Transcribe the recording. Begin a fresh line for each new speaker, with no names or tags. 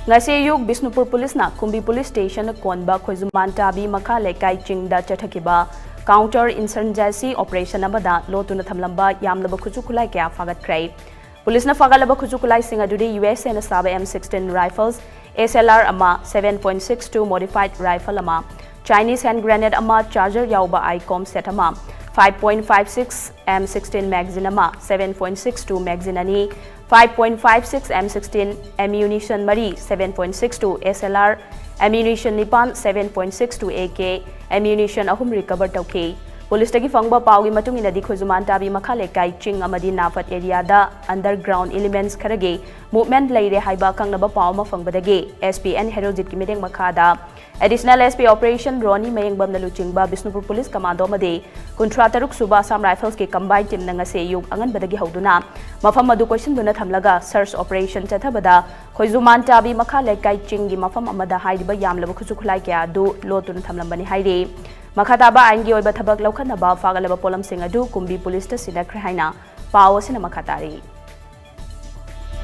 ngase yuk Bisnupur Police na Kumbi Police Station konba Khoizuman Tabi Makha Lekai Chingda Chathakiba counter insurgency operation amada lotuna thamlamba yamlaba khuchu khulai kya Phagatkhre. Police na Phagalaba khuchu khulai sing adudi USA na saba M16 rifles, SLR ama 7.62 modified rifle ama, Chinese hand grenade ama charger yauba ICOM set ama, 5.56 M16 magazine ama, 7.62 magazine ani, 5.56 M16 ammunition mari, 7.62 SLR ammunition nipan, 7.62 AK ammunition ahum recover tauke. Police tagi fangba pawi matung inadi Khoizuman Tabi Makha Lekai Ching amadi Nafat area da underground elements kharage movement leire haiba kangnaba paw ma fangbadage SPN Herojit ki medeng makhada additional SP operation Roni Mayengbam na luchingba Bisnupur Police Commando made Kuntra Taruk Suba Assam Rifles ki combined team na ngase yug angan badagi hauduna mafam madu question duna thamlaga search operation chathabada Khoizuman Tabi Makha Lekai Ching gi mafam amada haidiba yamlaba khuchu khulai kya du lotun thamlambani haire Makhataba angi oiba thabak laukhanaba Phagalaba polam sing adu Kumbi Police ta sinakre haina paw sina makhatari